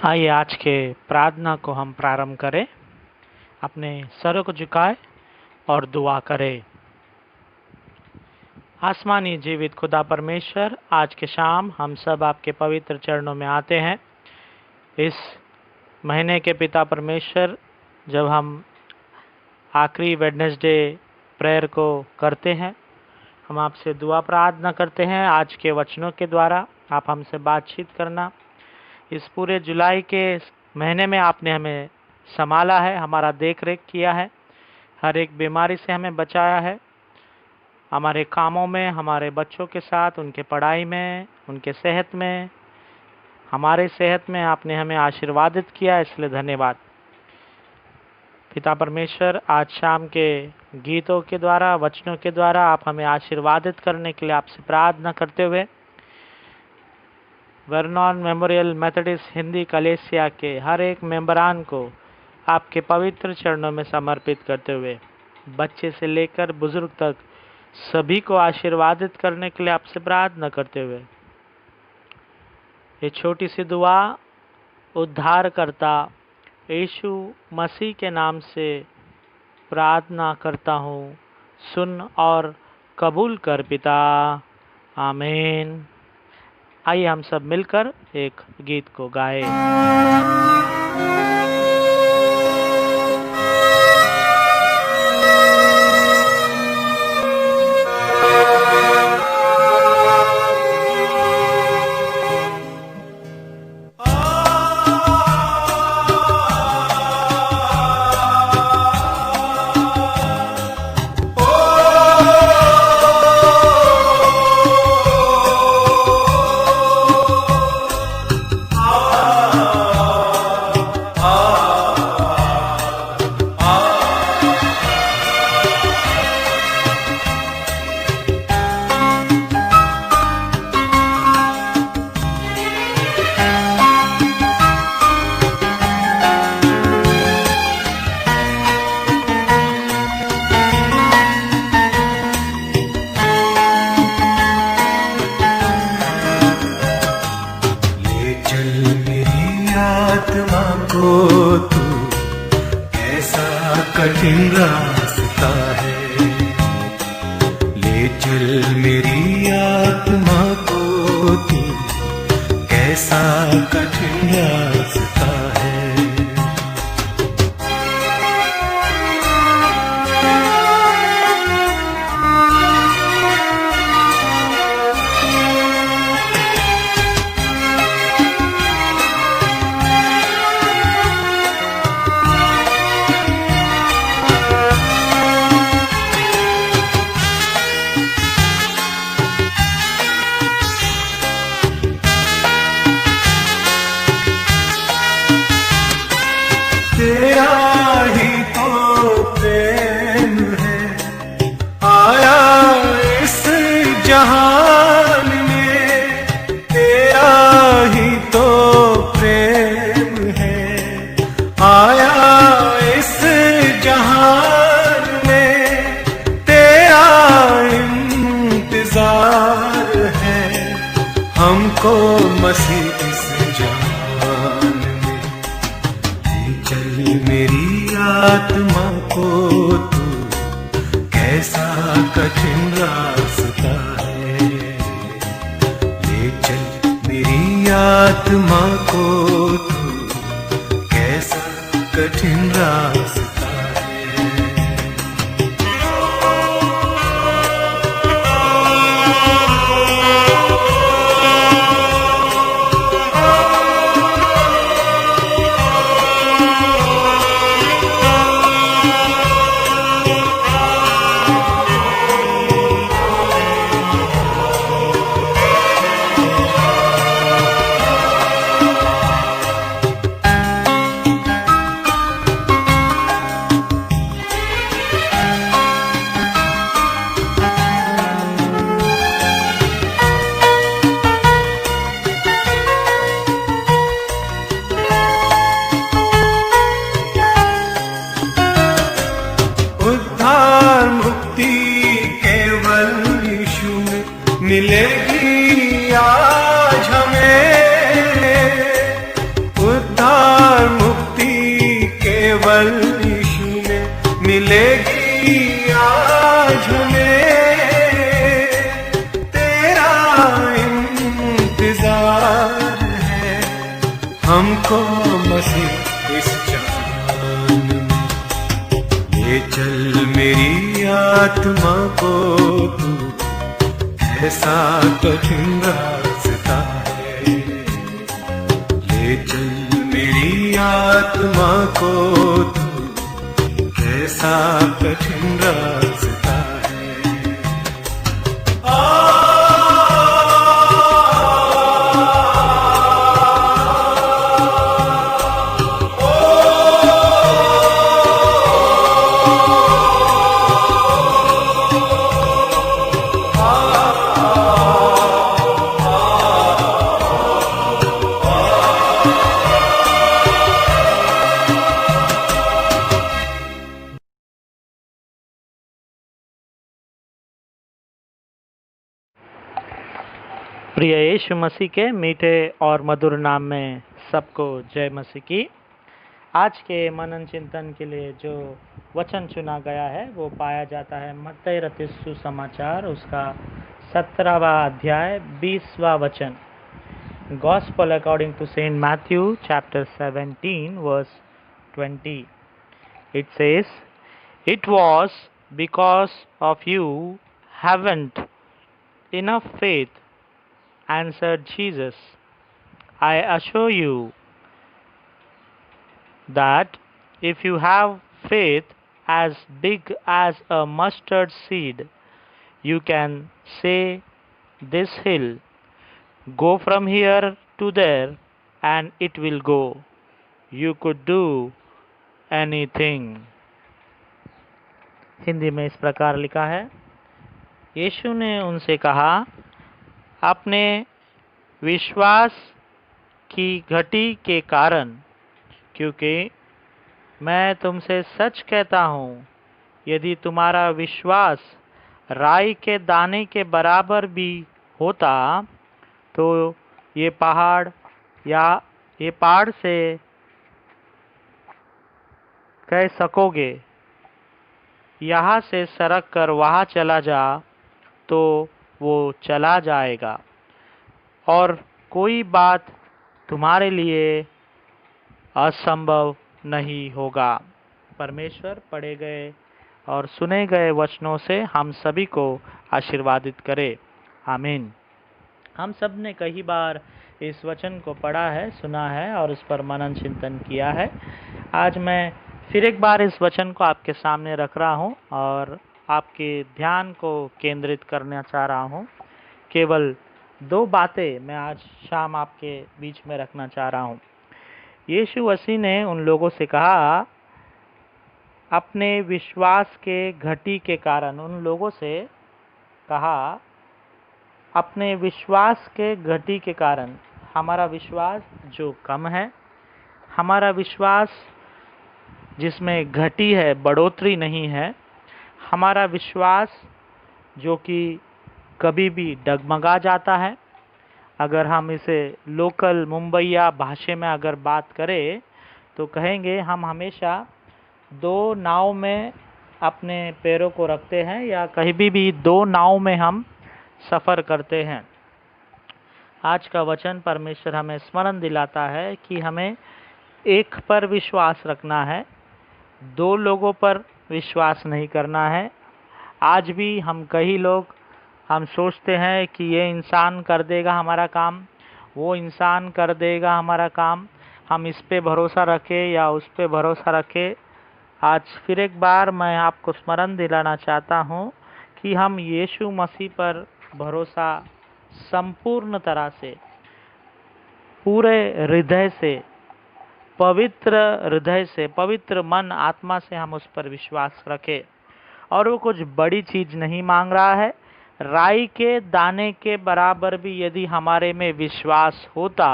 आइए आज के प्रार्थना को हम प्रारंभ करें। अपने सरों को झुकाए और दुआ करें। आसमानी जीवित खुदा परमेश्वर, आज के शाम हम सब आपके पवित्र चरणों में आते हैं। इस महीने के पिता परमेश्वर, जब हम आखिरी वेडनेसडे प्रेयर को करते हैं, हम आपसे दुआ प्रार्थना करते हैं। आज के वचनों के द्वारा आप हमसे बातचीत करना। इस पूरे जुलाई के महीने में आपने हमें संभाला है, हमारा देख रेख किया है, हर एक बीमारी से हमें बचाया है। हमारे कामों में, हमारे बच्चों के साथ, उनके पढ़ाई में, उनके सेहत में, हमारे सेहत में आपने हमें आशीर्वादित किया, इसलिए धन्यवाद। पिता परमेश्वर, आज शाम के गीतों के द्वारा, वचनों के द्वारा आप हमें आशीर्वादित करने के लिए आपसे प्रार्थना करते हुए वर्नॉन मेमोरियल मेथोडिस्ट हिंदी कलेसिया के हर एक मेंबरान को आपके पवित्र चरणों में समर्पित करते हुए, बच्चे से लेकर बुजुर्ग तक सभी को आशीर्वादित करने के लिए आपसे प्रार्थना करते हुए ये छोटी सी दुआ उद्धारकर्ता यीशु मसीह के नाम से प्रार्थना करता हूँ, सुन और कबूल कर पिता, आमीन। आइए हम सब मिलकर एक गीत को गाएं। कठिन रास्ता है, ले चल मेरी आत्मा को तू, कैसा कठिन रास्ता है। तेरा ही तो प्रेम है आया इस जहान में, तेरा ही तो प्रेम है आया इस जहान में, तेरा इंतजार है हमको मसीह इस जहान में। चल मेरी आत्मा को तू, कैसा कठिन रास्ता है, ले चल मेरी आत्मा को तू, कैसा कठिन रास्ता है। उद्धार मुक्ति केवल यीशु में मिलेगी आज हमें उद्धार मुक्ति केवल यीशु में मिलेगी आज हमें। तेरा इंतजार है हमको मसीह इस जान में। ले चल मेरी आत्मा को तू ऐसा कठिन रास्ता है। ले चल मेरी आत्मा को तू ऐसा कठिन रास्ता है। प्रिय यीशु मसीह के मीठे और मधुर नाम में सबको जय मसीह की। आज के मनन चिंतन के लिए जो वचन चुना गया है वो पाया जाता है मत्ती रचित सुसमाचार उसका 17वां अध्याय 20वां वचन। Gospel according to Saint Matthew chapter 17 verse 20. It says, "It was because of you haven't enough faith," answered Jesus. "I assure you that if you have faith as big as a mustard seed, you can say this hill, go from here to there, and it will go. You could do anything." Hindi में इस प्रकार लिखा है, यीशु ने उनसे कहा, अपने विश्वास की घटी के कारण, क्योंकि मैं तुमसे सच कहता हूँ, यदि तुम्हारा विश्वास राई के दाने के बराबर भी होता तो ये पहाड़ से कह सकोगे, यहाँ से सरक कर वहाँ चला जा, तो वो चला जाएगा, और कोई बात तुम्हारे लिए असंभव नहीं होगा। परमेश्वर पढ़े गए और सुने गए वचनों से हम सभी को आशीर्वादित करे। आमीन। हम सब ने कई बार इस वचन को पढ़ा है, सुना है और उस पर मनन चिंतन किया है। आज मैं फिर एक बार इस वचन को आपके सामने रख रहा हूँ और आपके ध्यान को केंद्रित करना चाह रहा हूँ। केवल 2 बातें मैं आज शाम आपके बीच में रखना चाह रहा हूँ। यीशु मसीह ने उन लोगों से कहा, अपने विश्वास के घटी के कारण, उन लोगों से कहा अपने विश्वास के घटी के कारण, हमारा विश्वास जो कम है, हमारा विश्वास जिसमें घटी है, बढ़ोतरी नहीं है, हमारा विश्वास जो कि कभी भी डगमगा जाता है। अगर हम इसे लोकल मुंबईया भाषा में अगर बात करें तो कहेंगे हम हमेशा 2 नाव में अपने पैरों को रखते हैं, या कहीं भी 2 नाव में हम सफ़र करते हैं। आज का वचन परमेश्वर हमें स्मरण दिलाता है कि हमें एक पर विश्वास रखना है, 2 लोगों पर विश्वास नहीं करना है। आज भी हम कई लोग हम सोचते हैं कि ये इंसान कर देगा हमारा काम, वो इंसान कर देगा हमारा काम, हम इस पे भरोसा रखें या उस पे भरोसा रखें। आज फिर एक बार मैं आपको स्मरण दिलाना चाहता हूँ कि हम यीशु मसीह पर भरोसा संपूर्ण तरह से, पूरे हृदय से, पवित्र मन आत्मा से हम उस पर विश्वास रखें। और वो कुछ बड़ी चीज़ नहीं मांग रहा है। राई के दाने के बराबर भी यदि हमारे में विश्वास होता,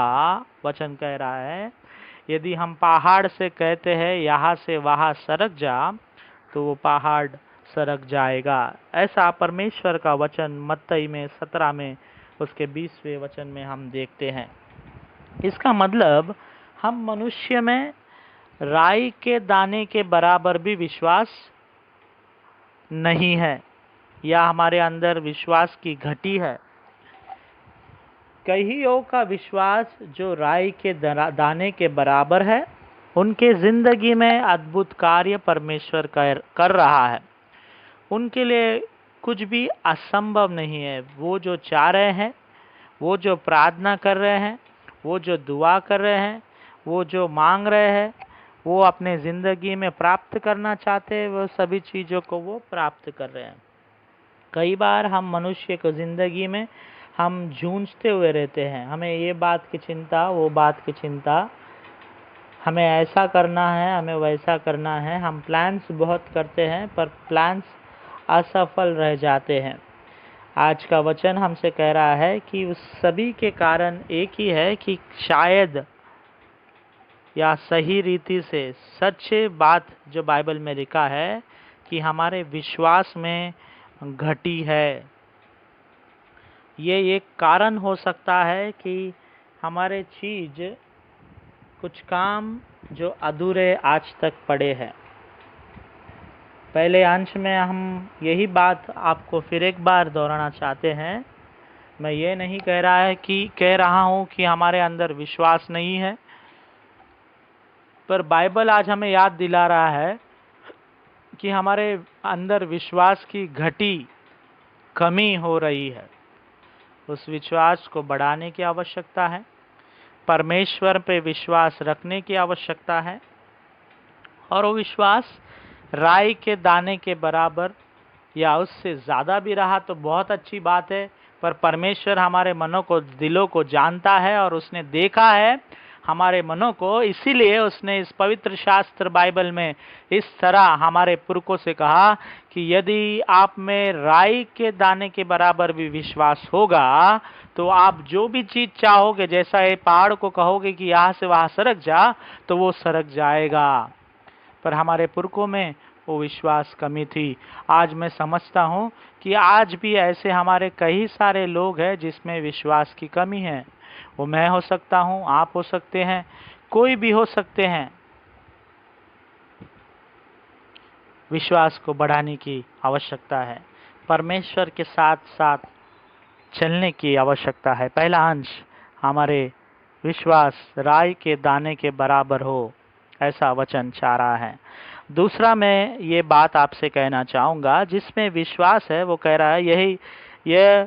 वचन कह रहा है, यदि हम पहाड़ से कहते हैं यहाँ से वहाँ सरक जा, तो वो पहाड़ सरक जाएगा। ऐसा परमेश्वर का वचन मत्ती में 17 में उसके 20वें वचन में हम देखते हैं। इसका मतलब हम मनुष्य में राई के दाने के बराबर भी विश्वास नहीं है, या हमारे अंदर विश्वास की घटी है। कईयों का विश्वास जो राई के दाने के बराबर है, उनके जिंदगी में अद्भुत कार्य परमेश्वर कर रहा है। उनके लिए कुछ भी असंभव नहीं है। वो जो चाह रहे हैं, वो जो प्रार्थना कर रहे हैं, वो जो दुआ कर रहे हैं, वो जो मांग रहे हैं, वो अपने ज़िंदगी में प्राप्त करना चाहते हैं, वो सभी चीज़ों को वो प्राप्त कर रहे हैं। कई बार हम मनुष्य को ज़िंदगी में हम जूझते हुए रहते हैं। हमें ये बात की चिंता, वो बात की चिंता, हमें ऐसा करना है, हमें वैसा करना है। हम प्लान्स बहुत करते हैं, पर प्लान्स असफल रह जाते हैं। आज का वचन हमसे कह रहा है कि उस सभी के कारण एक ही है कि शायद या सही रीति से सच्चे बात जो बाइबल में लिखा है कि हमारे विश्वास में घटी है। ये एक कारण हो सकता है कि हमारे चीज़ कुछ काम जो अधूरे आज तक पड़े हैं। पहले अंश में हम यही बात आपको फिर एक बार दोहराना चाहते हैं। मैं ये नहीं कह रहा हूँ कि हमारे अंदर विश्वास नहीं है, पर बाइबल आज हमें याद दिला रहा है कि हमारे अंदर विश्वास की घटी कमी हो रही है। उस विश्वास को बढ़ाने की आवश्यकता है। परमेश्वर पे विश्वास रखने की आवश्यकता है, और वो विश्वास राई के दाने के बराबर या उससे ज़्यादा भी रहा तो बहुत अच्छी बात है। पर परमेश्वर हमारे मनों को, दिलों को जानता है, और उसने देखा है हमारे मनों को, इसीलिए उसने इस पवित्र शास्त्र बाइबल में इस तरह हमारे पुरखों से कहा कि यदि आप में राई के दाने के बराबर भी विश्वास होगा तो आप जो भी चीज़ चाहोगे, जैसा ये पहाड़ को कहोगे कि यहाँ से वहाँ सरक जा, तो वो सरक जाएगा। पर हमारे पुरखों में वो विश्वास कमी थी। आज मैं समझता हूँ कि आज भी ऐसे हमारे कई सारे लोग हैं जिसमें विश्वास की कमी है। वो मैं हो सकता हूँ, आप हो सकते हैं, कोई भी हो सकते हैं। विश्वास को बढ़ाने की आवश्यकता है, परमेश्वर के साथ साथ चलने की आवश्यकता है। पहला अंश, हमारे विश्वास राई के दाने के बराबर हो, ऐसा वचन चाह रहा है। दूसरा, मैं ये बात आपसे कहना चाहूँगा, जिसमें विश्वास है वो कह रहा है ये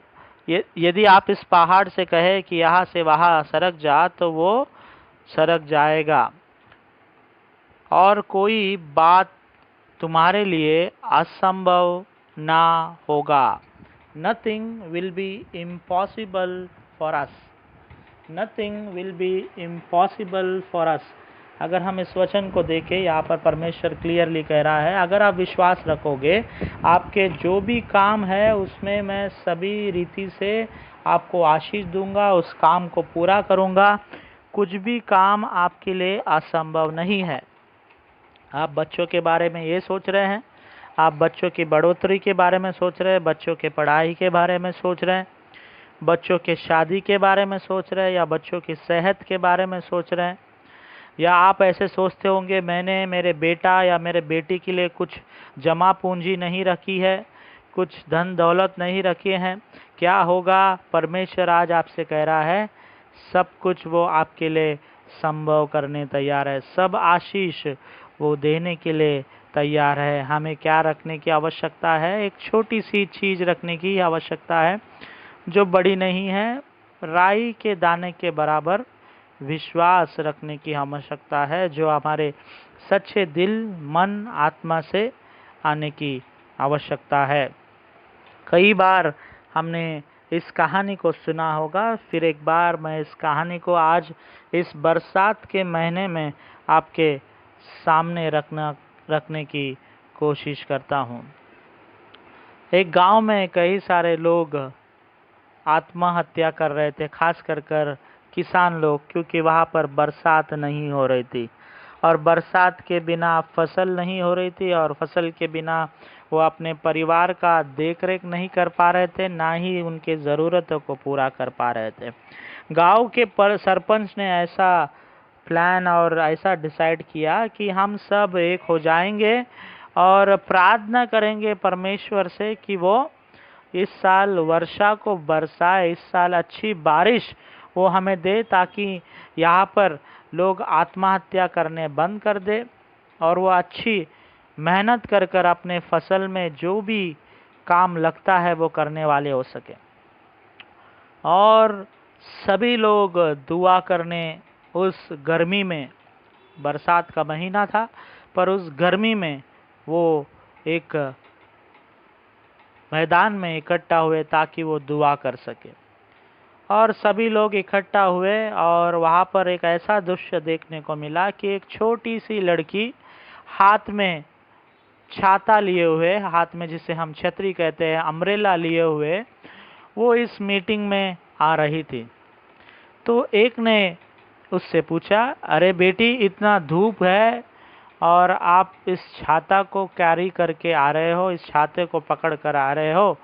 यदि आप इस पहाड़ से कहे कि यहाँ से वहाँ सरक जा, तो वो सरक जाएगा, और कोई बात तुम्हारे लिए असंभव ना होगा। Nothing will be impossible for us. Nothing will be impossible for us. अगर हम इस वचन को देखें, यहाँ पर परमेश्वर क्लियरली कह रहा है, अगर आप विश्वास रखोगे, आपके जो भी काम है उसमें मैं सभी रीति से आपको आशीष दूंगा, उस काम को पूरा करूंगा। कुछ भी काम आपके लिए असंभव नहीं है। आप बच्चों के बारे में ये सोच रहे हैं, आप बच्चों की बढ़ोतरी के बारे में सोच रहे हैं, बच्चों के पढ़ाई के बारे में सोच रहे हैं, बच्चों के शादी के बारे में सोच रहे हैं, या बच्चों की सेहत के बारे में सोच रहे हैं, या आप ऐसे सोचते होंगे मैंने मेरे बेटा या मेरे बेटी के लिए कुछ जमा पूंजी नहीं रखी है, कुछ धन दौलत नहीं रखे हैं, क्या होगा? परमेश्वर आज आपसे कह रहा है सब कुछ वो आपके लिए संभव करने तैयार है। सब आशीष वो देने के लिए तैयार है। हमें क्या रखने की आवश्यकता है? एक छोटी सी चीज़ रखने की आवश्यकता है जो बड़ी नहीं है। राई के दाने के बराबर विश्वास रखने की आवश्यकता है, जो हमारे सच्चे दिल, मन, आत्मा से आने की आवश्यकता है। कई बार हमने इस कहानी को सुना होगा, फिर एक बार मैं इस कहानी को आज इस बरसात के महीने में आपके सामने रखने की कोशिश करता हूँ। एक गांव में कई सारे लोग आत्महत्या कर रहे थे, खास कर किसान लोग, क्योंकि वहाँ पर बरसात नहीं हो रही थी, और बरसात के बिना फसल नहीं हो रही थी, और फसल के बिना वो अपने परिवार का देख रेख नहीं कर पा रहे थे, ना ही उनके ज़रूरतों को पूरा कर पा रहे थे। गांव के सरपंच ने ऐसा प्लान और ऐसा डिसाइड किया कि हम सब एक हो जाएंगे और प्रार्थना करेंगे परमेश्वर से कि वो इस साल वर्षा को बरसाए, इस साल अच्छी बारिश वो हमें दे, ताकि यहाँ पर लोग आत्महत्या करने बंद कर दे और वो अच्छी मेहनत कर कर अपने फसल में जो भी काम लगता है वो करने वाले हो सके। और सभी लोग दुआ करने उस गर्मी में, बरसात का महीना था पर उस गर्मी में वो एक मैदान में इकट्ठा हुए ताकि वो दुआ कर सके। और सभी लोग इकट्ठा हुए और वहाँ पर एक ऐसा दृश्य देखने को मिला कि एक छोटी सी लड़की हाथ में छाता लिए हुए, हाथ में जिसे हम छतरी कहते हैं, अम्ब्रेला लिए हुए, वो इस मीटिंग में आ रही थी। तो एक ने उससे पूछा, अरे बेटी, इतना धूप है और आप इस छाता को कैरी करके आ रहे हो, इस छाते को पकड़ कर आ रहे हो।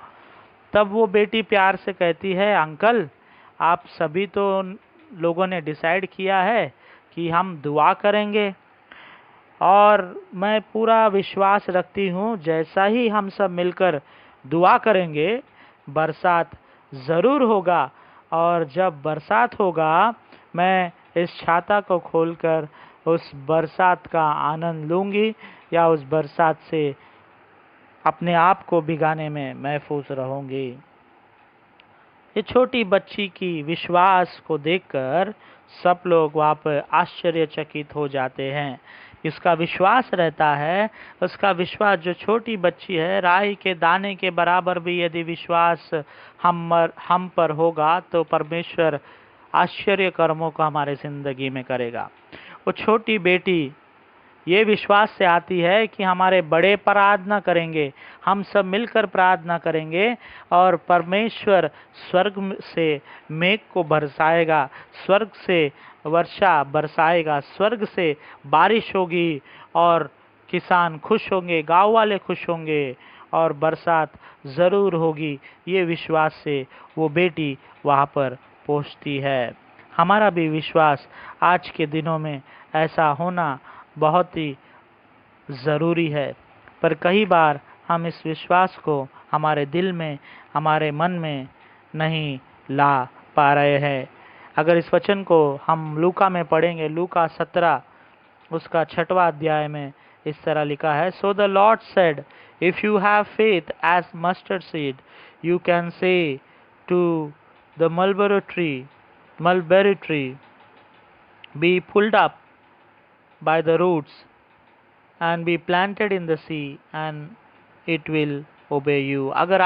तब वो बेटी प्यार से कहती है, अंकल, आप सभी तो लोगों ने डिसाइड किया है कि हम दुआ करेंगे और मैं पूरा विश्वास रखती हूँ जैसा ही हम सब मिलकर दुआ करेंगे बरसात ज़रूर होगा, और जब बरसात होगा मैं इस छाता को खोलकर उस बरसात का आनंद लूँगी या उस बरसात से अपने आप को भिगाने में महफूज रहूँगी। ये छोटी बच्ची की विश्वास को देखकर सब लोग वहाँ पर आश्चर्यचकित हो जाते हैं। इसका विश्वास रहता है, उसका विश्वास, जो छोटी बच्ची है, राई के दाने के बराबर भी यदि विश्वास हम पर होगा तो परमेश्वर आश्चर्य कर्मों को हमारे ज़िंदगी में करेगा। वो छोटी बेटी ये विश्वास से आती है कि हमारे बड़े प्रार्थना करेंगे, हम सब मिलकर प्रार्थना करेंगे और परमेश्वर स्वर्ग से मेघ को बरसाएगा, स्वर्ग से वर्षा बरसाएगा, स्वर्ग से बारिश होगी और किसान खुश होंगे, गांव वाले खुश होंगे और बरसात ज़रूर होगी। ये विश्वास से वो बेटी वहाँ पर पहुँचती है। हमारा भी विश्वास आज के दिनों में ऐसा होना बहुत ही ज़रूरी है, पर कई बार हम इस विश्वास को हमारे दिल में, हमारे मन में नहीं ला पा रहे हैं। अगर इस वचन को हम लूका में पढ़ेंगे, लूका 17 उसका 6वां अध्याय में इस तरह लिखा है, so the Lord said, if you have faith as mustard seed you can say to the mulberry tree be pulled up by the roots and be planted in the sea and it will obey you। अगर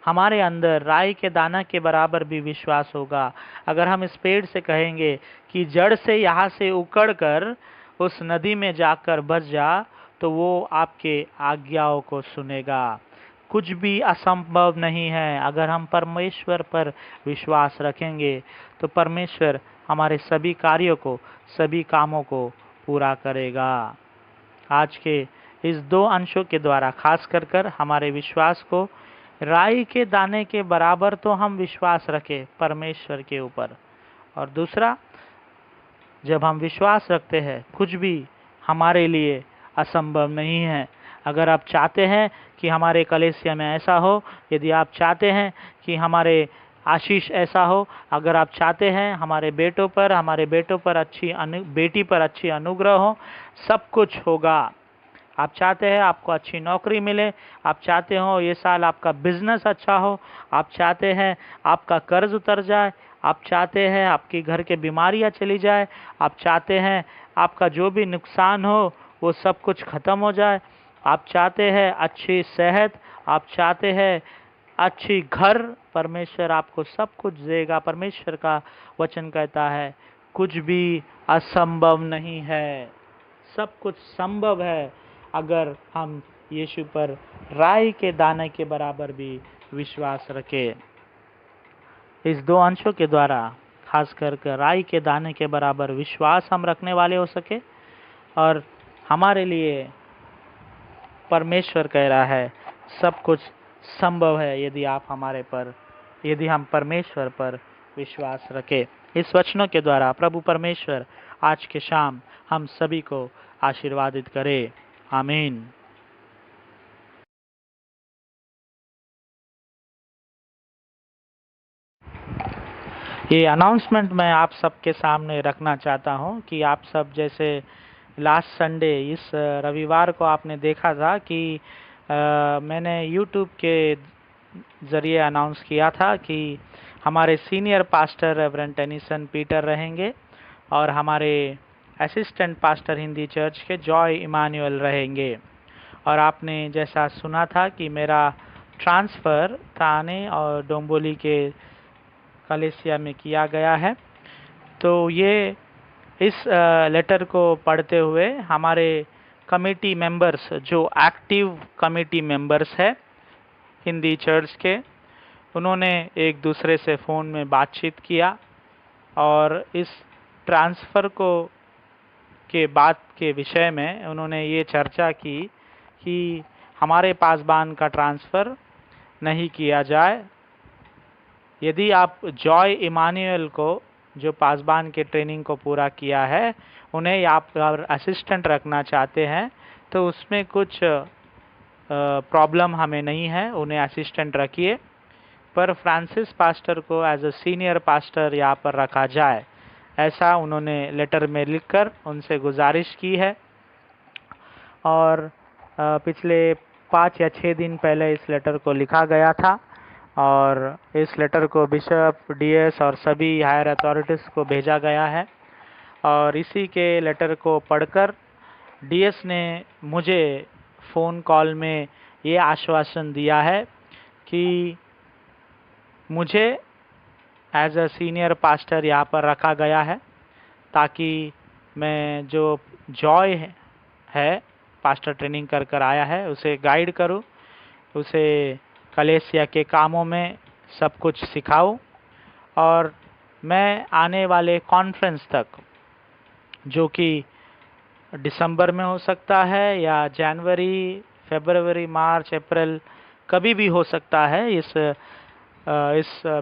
हमारे अंदर राई के दाना के बराबर भी विश्वास होगा, अगर हम इस पेड़ से कहेंगे कि जड़ से यहाँ से उकड़ कर उस नदी में जाकर बस जा, तो वो आपके आज्ञाओं को सुनेगा। कुछ भी असंभव नहीं है। अगर हम परमेश्वर पर विश्वास रखेंगे तो परमेश्वर हमारे सभी कार्यों को, सभी कामों को पूरा करेगा। आज के इस 2 अंशों के द्वारा खास कर हमारे विश्वास को, राई के दाने के बराबर तो हम विश्वास रखें परमेश्वर के ऊपर, और दूसरा, जब हम विश्वास रखते हैं कुछ भी हमारे लिए असंभव नहीं है। अगर आप चाहते हैं कि हमारे कलीसिया में ऐसा हो, यदि आप चाहते हैं कि हमारे आशीष ऐसा हो, अगर आप चाहते हैं हमारे बेटी पर अच्छी अनुग्रह हो, सब कुछ होगा। आप चाहते हैं आपको अच्छी नौकरी मिले, आप चाहते हो ये साल आपका बिजनेस अच्छा हो, आप चाहते हैं आपका कर्ज उतर जाए, आप चाहते हैं आपकी घर के बीमारियां चली जाए, आप चाहते हैं आपका जो भी नुकसान हो वो सब कुछ ख़त्म हो जाए, आप चाहते हैं अच्छी सेहत, आप चाहते हैं अच्छी घर, परमेश्वर आपको सब कुछ देगा। परमेश्वर का वचन कहता है कुछ भी असंभव नहीं है, सब कुछ संभव है अगर हम यीशु पर राई के दाने के बराबर भी विश्वास रखें। इस 2 अंशों के द्वारा खास कर राई के दाने के बराबर विश्वास हम रखने वाले हो सके और हमारे लिए परमेश्वर कह रहा है सब कुछ संभव है यदि हम परमेश्वर पर विश्वास रखें। इस वचनों के द्वारा प्रभु परमेश्वर आज के शाम हम सभी को आशीर्वादित करे। आमीन। ये अनाउंसमेंट मैं आप सबके सामने रखना चाहता हूँ कि आप सब जैसे लास्ट संडे इस रविवार को आपने देखा था कि मैंने YouTube के ज़रिए अनाउंस किया था कि हमारे senior pastor reverend Tennyson Peter रहेंगे और हमारे असिस्टेंट पास्टर हिंदी चर्च के जॉय इमानुएल रहेंगे। और आपने जैसा सुना था कि मेरा ट्रांसफ़र थाने और डोंबोली के कलेसिया में किया गया है। तो ये इस लेटर को पढ़ते हुए हमारे कमेटी मेंबर्स जो एक्टिव कमेटी मेंबर्स है हिंदी चर्च के, उन्होंने एक दूसरे से फ़ोन में बातचीत किया और इस ट्रांसफ़र के बात के विषय में उन्होंने ये चर्चा की कि हमारे पासबान का ट्रांसफ़र नहीं किया जाए। यदि आप जॉय इमानुएल को जो पासबान के ट्रेनिंग को पूरा किया है उन्हें आप असिस्टेंट रखना चाहते हैं तो उसमें कुछ प्रॉब्लम हमें नहीं है, उन्हें असिस्टेंट रखिए, पर फ्रांसिस पास्टर को एज अ सीनियर पास्टर यहाँ पर रखा जाए, ऐसा उन्होंने लेटर में लिखकर उनसे गुजारिश की है। और पिछले 5 या 6 दिन पहले इस लेटर को लिखा गया था और इस लेटर को बिशप, डीएस और सभी हायर अथॉरिटीज़ को भेजा गया है। और इसी के लेटर को पढ़कर डीएस ने मुझे फ़ोन कॉल में ये आश्वासन दिया है कि मुझे एज अ सीनियर पास्टर यहाँ पर रखा गया है ताकि मैं जो जॉय है पास्टर ट्रेनिंग कर आया है उसे गाइड करूँ, उसे कलेसिया के कामों में सब कुछ सिखाऊं और मैं आने वाले कॉन्फ्रेंस तक जो कि दिसंबर में हो सकता है या जनवरी, फरवरी, मार्च, अप्रैल कभी भी हो सकता है। इस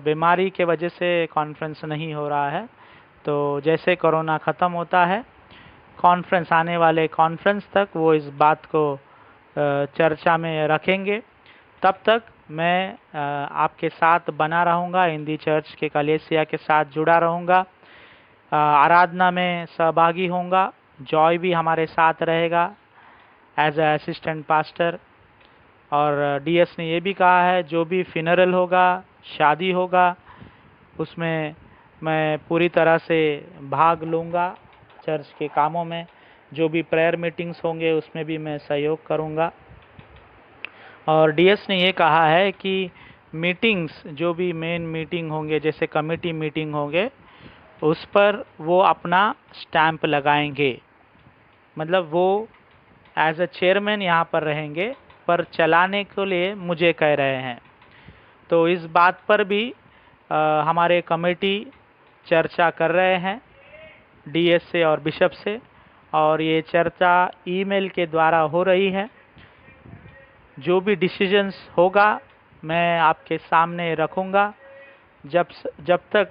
बीमारी के वजह से कॉन्फ्रेंस नहीं हो रहा है। तो जैसे कोरोना ख़त्म होता है कॉन्फ्रेंस, आने वाले कॉन्फ्रेंस तक वो इस बात को चर्चा में रखेंगे। तब तक मैं आपके साथ बना रहूँगा, हिंदी चर्च के कलेसिया के साथ जुड़ा रहूँगा, आराधना में सहभागी होऊंगा। जॉय भी हमारे साथ रहेगा एज अ असिस्टेंट पास्टर। और डीएस ने ये भी कहा है जो भी फिनरल होगा, शादी होगा, उसमें मैं पूरी तरह से भाग लूँगा। चर्च के कामों में जो भी प्रेयर मीटिंग्स होंगे उसमें भी मैं सहयोग करूँगा। और डीएस ने ये कहा है कि मीटिंग्स जो भी मेन मीटिंग होंगे जैसे कमेटी मीटिंग होंगे उस पर वो अपना स्टैंप लगाएंगे, मतलब वो एज अ चेयरमैन यहाँ पर रहेंगे पर चलाने के लिए मुझे कह रहे हैं। तो इस बात पर भी हमारे कमेटी चर्चा कर रहे हैं डीएस से और बिशप से, और ये चर्चा ईमेल के द्वारा हो रही है। जो भी डिसीजंस होगा मैं आपके सामने रखूँगा। जब तक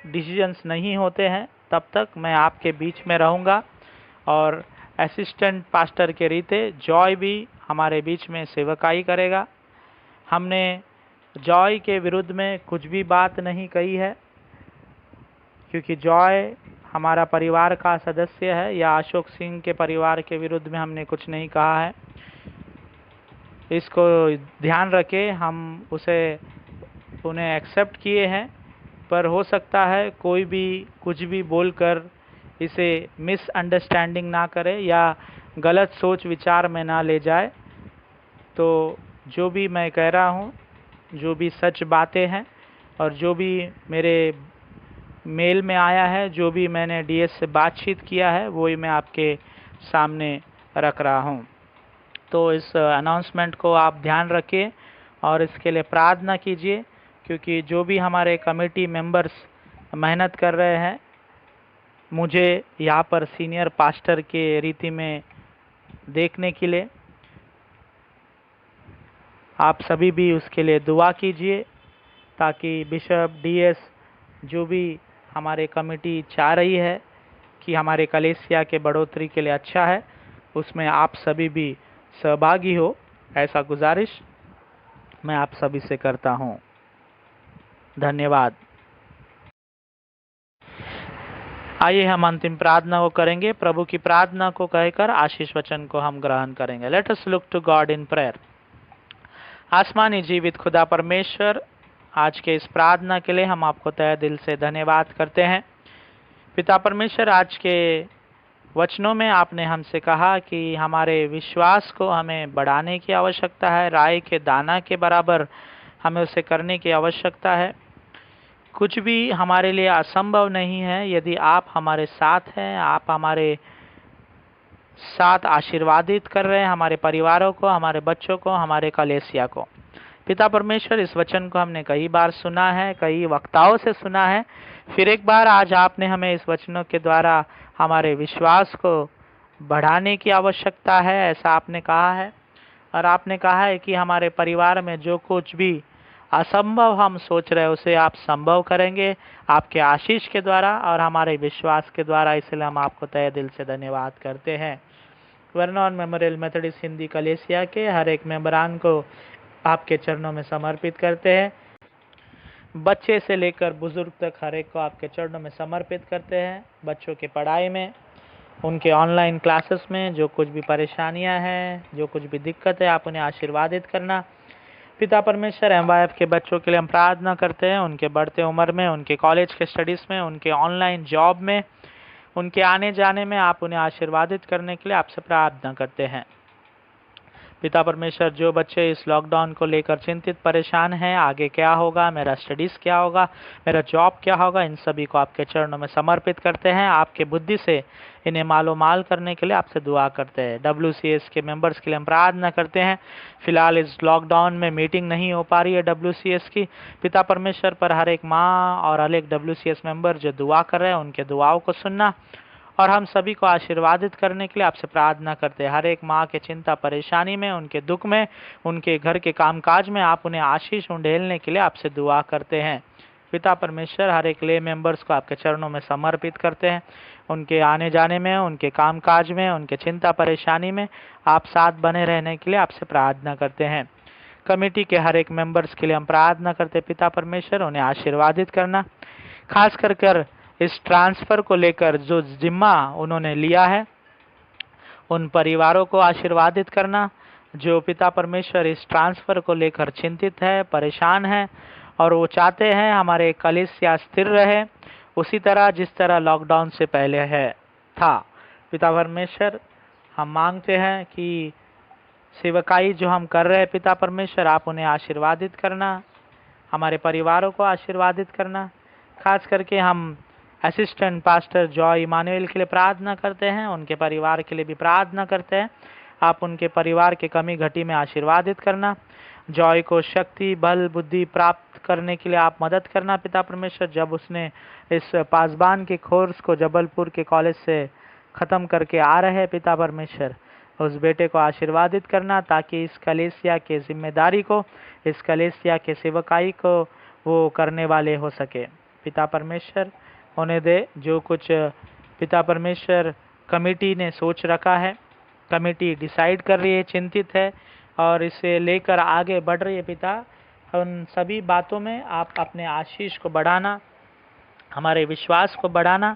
डिसीजंस नहीं होते हैं तब तक मैं आपके बीच में रहूँगा। और असिस्टेंट पास्टर के रीते जॉय भी हमारे बीच में सेवकाई करेगा। हमने जॉय के विरुद्ध में कुछ भी बात नहीं कही है क्योंकि जॉय हमारा परिवार का सदस्य है, या अशोक सिंह के परिवार के विरुद्ध में हमने कुछ नहीं कहा है। इसको ध्यान रखें, हम उन्हें एक्सेप्ट किए हैं, पर हो सकता है कोई भी कुछ भी बोलकर इसे मिसअंडरस्टैंडिंग ना करे या गलत सोच विचार में ना ले जाए। तो जो भी मैं कह रहा हूँ, जो भी सच बातें हैं और जो भी मेरे मेल में आया है, जो भी मैंने डीएस से बातचीत किया है, वही मैं आपके सामने रख रहा हूँ। तो इस अनाउंसमेंट को आप ध्यान रखिए और इसके लिए प्रार्थना कीजिए, क्योंकि जो भी हमारे कमेटी मेंबर्स मेहनत कर रहे हैं मुझे यहाँ पर सीनियर पास्टर के रीति में देखने के लिए, आप सभी भी उसके लिए दुआ कीजिए ताकि बिशप डीएस जो भी हमारे कमेटी चाह रही है कि हमारे कलीसिया के बढ़ोतरी के लिए अच्छा है, उसमें आप सभी भी सहभागी हो, ऐसा गुजारिश मैं आप सभी से करता हूँ। धन्यवाद। आइए हम अंतिम प्रार्थना को करेंगे। प्रभु की प्रार्थना को कहकर आशीष वचन को हम ग्रहण करेंगे। Let us look to God in prayer. आसमानी जीवित खुदा परमेश्वर, आज के इस प्रार्थना के लिए हम आपको तहे दिल से धन्यवाद करते हैं। पिता परमेश्वर, आज के वचनों में आपने हमसे कहा कि हमारे विश्वास को हमें बढ़ाने की आवश्यकता है, राई के दाना के बराबर हमें उसे करने की आवश्यकता है। कुछ भी हमारे लिए असंभव नहीं है यदि आप हमारे साथ हैं, आप हमारे साथ आशीर्वादित कर रहे हैं हमारे परिवारों को, हमारे बच्चों को, हमारे कलीसिया को। पिता परमेश्वर, इस वचन को हमने कई बार सुना है, कई वक्ताओं से सुना है, फिर एक बार आज आपने हमें इस वचनों के द्वारा हमारे विश्वास को बढ़ाने की आवश्यकता है, ऐसा आपने कहा है। और आपने कहा है कि हमारे परिवार में जो कुछ भी असंभव हम सोच रहे हैं उसे आप संभव करेंगे आपके आशीष के द्वारा और हमारे विश्वास के द्वारा। इसलिए हम आपको तहे दिल से धन्यवाद करते हैं। वर्नॉन मेमोरियल मेथोडिस्ट हिंदी कलीसिया के हर एक मेंबरान को आपके चरणों में समर्पित करते हैं। बच्चे से लेकर बुजुर्ग तक हर एक को आपके चरणों में समर्पित करते हैं। बच्चों की पढ़ाई में, उनके ऑनलाइन क्लासेस में जो कुछ भी परेशानियां हैं, जो कुछ भी दिक्कत है, आप उन्हें आशीर्वादित करना। पिता परमेश्वर, MYF के बच्चों के लिए हम प्रार्थना करते हैं, उनके बढ़ते उम्र में, उनके कॉलेज के स्टडीज़ में, उनके ऑनलाइन जॉब में, उनके आने जाने में आप उन्हें आशीर्वादित करने के लिए आपसे प्रार्थना करते हैं। पिता परमेश्वर, जो बच्चे इस लॉकडाउन को लेकर चिंतित परेशान हैं, आगे क्या होगा, मेरा स्टडीज़ क्या होगा, मेरा जॉब क्या होगा, इन सभी को आपके चरणों में समर्पित करते हैं। आपके बुद्धि से इन्हें मालोमाल करने के लिए आपसे दुआ करते हैं। WCS के मेंबर्स के लिए हम प्रार्थना करते हैं। फिलहाल इस लॉकडाउन में मीटिंग नहीं हो पा रही है WCS की। पिता परमेश्वर, पर हर एक माँ और हर एक WCS मेंबर जो दुआ कर रहे हैं, उनके दुआओं को सुनना और हम सभी को आशीर्वादित करने के लिए आपसे प्रार्थना करते हैं। हर एक माँ के चिंता परेशानी में, उनके दुख में, उनके घर के कामकाज में आप उन्हें आशीष उंडेलने के लिए आपसे दुआ करते हैं। पिता परमेश्वर, हर एक ले मेंबर्स को आपके चरणों में समर्पित करते हैं। उनके आने जाने में, उनके कामकाज में, उनके चिंता परेशानी में आप साथ बने रहने के लिए आपसे प्रार्थना करते हैं। कमेटी के हर एक मेंबर्स के लिए हम प्रार्थना करते हैं। पिता परमेश्वर, उन्हें आशीर्वादित करना, खास कर इस ट्रांसफ़र को लेकर जो जिम्मा उन्होंने लिया है, उन परिवारों को आशीर्वादित करना जो पिता परमेश्वर इस ट्रांसफ़र को लेकर चिंतित है, परेशान है और वो चाहते हैं हमारे कलीसिया स्थिर रहे उसी तरह जिस तरह लॉकडाउन से पहले था। पिता परमेश्वर, हम मांगते हैं कि सेवकाई जो हम कर रहे हैं, पिता परमेश्वर आप उन्हें आशीर्वादित करना, हमारे परिवारों को आशीर्वादित करना। खास करके हम असिस्टेंट पास्टर जॉय इमानुएल के लिए प्रार्थना करते हैं, उनके परिवार के लिए भी प्रार्थना करते हैं। आप उनके परिवार के कमी घटी में आशीर्वादित करना। जॉय को शक्ति, बल, बुद्धि प्राप्त करने के लिए आप मदद करना पिता परमेश्वर। जब उसने इस पासबान के कोर्स को जबलपुर के कॉलेज से ख़त्म करके आ रहे हैं, पिता परमेश्वर उस बेटे को आशीर्वादित करना ताकि इस कलीसिया के जिम्मेदारी को, इस कलीसिया के सेवकाई को वो करने वाले हो सके। पिता परमेश्वर, होने दे जो कुछ पिता परमेश्वर कमेटी ने सोच रखा है, कमेटी डिसाइड कर रही है, चिंतित है और इसे लेकर आगे बढ़ रही है। पिता, उन सभी बातों में आप अपने आशीष को बढ़ाना, हमारे विश्वास को बढ़ाना।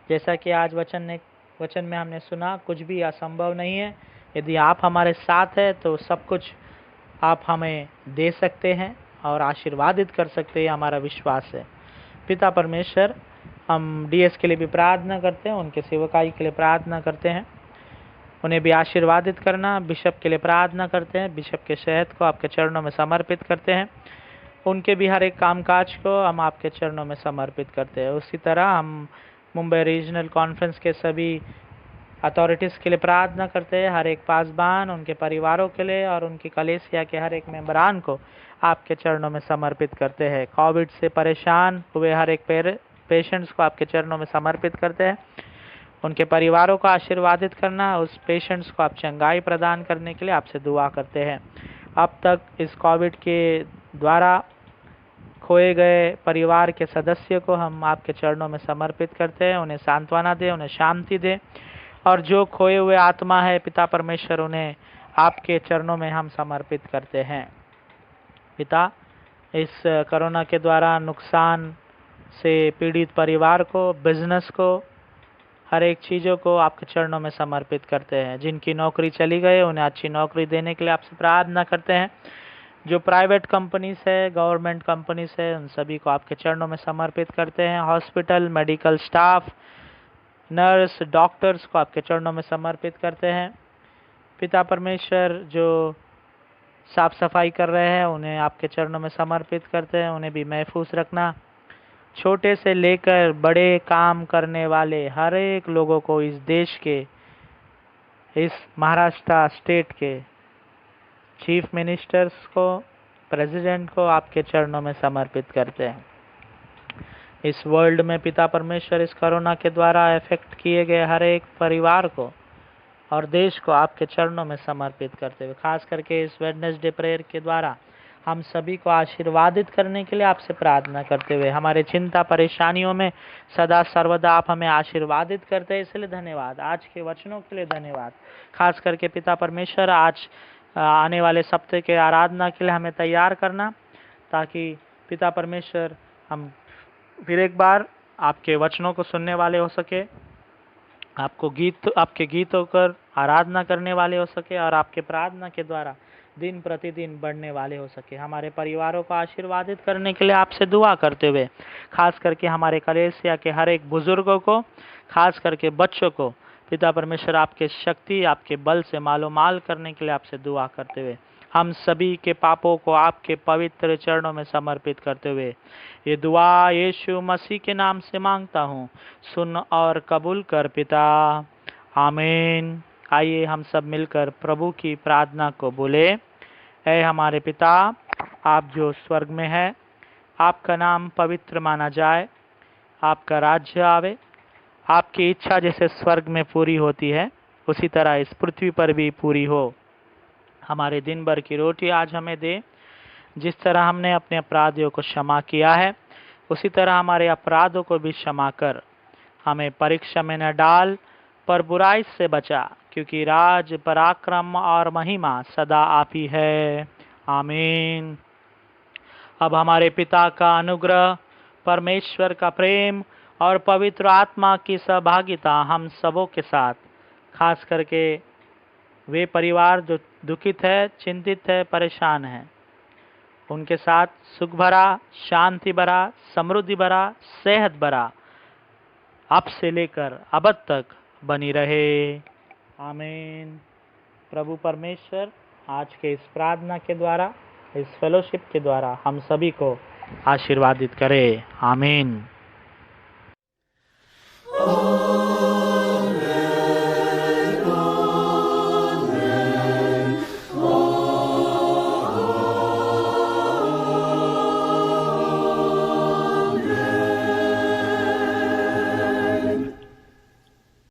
जैसा कि आज वचन में हमने सुना, कुछ भी असंभव नहीं है। यदि आप हमारे साथ हैं तो सब कुछ आप हमें दे सकते हैं और आशीर्वादित कर सकते हैं, हमारा विश्वास है। पिता परमेश्वर, हम DS के लिए भी प्रार्थना करते हैं, उनके सेवकाई के लिए प्रार्थना करते हैं, उन्हें भी आशीर्वादित करना। बिशप के लिए प्रार्थना करते हैं, बिशप के शहद को आपके चरणों में समर्पित करते हैं, उनके भी हर एक कामकाज को हम आपके चरणों में समर्पित करते हैं। उसी तरह हम मुंबई रीजनल कॉन्फ्रेंस के सभी अथॉरिटीज़ के लिए प्रार्थना करते हैं, हर एक पासबान, उनके परिवारों के लिए और उनकी कलीसिया के हर एक मेंबरान को आपके चरणों में समर्पित करते हैं। कोविड से परेशान हुए हर एक पेशेंट्स को आपके चरणों में समर्पित करते हैं, उनके परिवारों को आशीर्वादित करना, उस पेशेंट्स को आप चंगाई प्रदान करने के लिए आपसे दुआ करते हैं। अब तक इस कोविड के द्वारा खोए गए परिवार के सदस्य को हम आपके चरणों में समर्पित करते हैं। उन्हें सांत्वना दे, उन्हें शांति दे, और जो खोए हुए आत्मा है पिता परमेश्वर, उन्हें आपके चरणों में हम समर्पित करते हैं। पिता, इस कोरोना के द्वारा नुकसान से पीड़ित परिवार को, बिजनेस को, हर एक चीज़ों को आपके चरणों में समर्पित करते हैं। जिनकी नौकरी चली गई उन्हें अच्छी नौकरी देने के लिए आपसे प्रार्थना करते हैं। जो प्राइवेट कंपनीज है, गवर्नमेंट कंपनीज है, उन सभी को आपके चरणों में समर्पित करते हैं। Hospital, medical staff, nurse, doctors को आपके चरणों में समर्पित करते हैं। पिता परमेश्वर, जो साफ सफाई कर रहे हैं उन्हें आपके चरणों में समर्पित करते हैं। उन्हें भी महफूज रखना। छोटे से लेकर बड़े काम करने वाले हर एक लोगों को, इस देश के, इस महाराष्ट्र स्टेट के चीफ मिनिस्टर्स को, प्रेसिडेंट को आपके चरणों में समर्पित करते हैं। इस वर्ल्ड में पिता परमेश्वर, इस कोरोना के द्वारा इफेक्ट किए गए हर एक परिवार को और देश को आपके चरणों में समर्पित करते हुए, खास करके इस वेडनेसडे प्रेयर के द्वारा हम सभी को आशीर्वादित करने के लिए आपसे प्रार्थना करते हुए, हमारे चिंता परेशानियों में सदा सर्वदा आप हमें आशीर्वादित करते हैं, इसलिए धन्यवाद। आज के वचनों के लिए धन्यवाद। खास करके पिता परमेश्वर, आज आने वाले सप्ताह के आराधना के लिए हमें तैयार करना, ताकि पिता परमेश्वर हम फिर एक बार आपके वचनों को सुनने वाले हो सके, आपके गीतों कर आराधना करने वाले हो सके, और आपके प्रार्थना के द्वारा दिन प्रतिदिन बढ़ने वाले हो सके। हमारे परिवारों को आशीर्वादित करने के लिए आपसे दुआ करते हुए, खास करके हमारे कलीसिया के हर एक बुजुर्गों को, खास करके बच्चों को पिता परमेश्वर आपके शक्ति, आपके बल से मालोमाल करने के लिए आपसे दुआ करते हुए, हम सभी के पापों को आपके पवित्र चरणों में समर्पित करते हुए ये दुआ यीशु मसीह के नाम से मांगता हूँ, सुन और कबूल कर पिता, आमीन। आइए हम सब मिलकर प्रभु की प्रार्थना को बोले। ऐ हमारे पिता, आप जो स्वर्ग में है, आपका नाम पवित्र माना जाए, आपका राज्य आवे, आपकी इच्छा जैसे स्वर्ग में पूरी होती है उसी तरह इस पृथ्वी पर भी पूरी हो। हमारे दिन भर की रोटी आज हमें दे। जिस तरह हमने अपने अपराधियों को क्षमा किया है उसी तरह हमारे अपराधों को भी क्षमा कर। हमें परीक्षा में न डाल पर बुराई से बचा, क्योंकि राज, पराक्रम और महिमा सदा आप ही है। आमीन। अब हमारे पिता का अनुग्रह, परमेश्वर का प्रेम और पवित्र आत्मा की सहभागिता हम सबों के साथ, खास करके वे परिवार जो दुखित है, चिंतित है, परेशान है, उनके साथ सुख भरा, शांति भरा, समृद्धि भरा, सेहत भरा अब से लेकर अब तक बनी रहे। आमीन। प्रभु परमेश्वर आज के इस प्रार्थना के द्वारा, इस फेलोशिप के द्वारा हम सभी को आशीर्वादित करे। आमीन।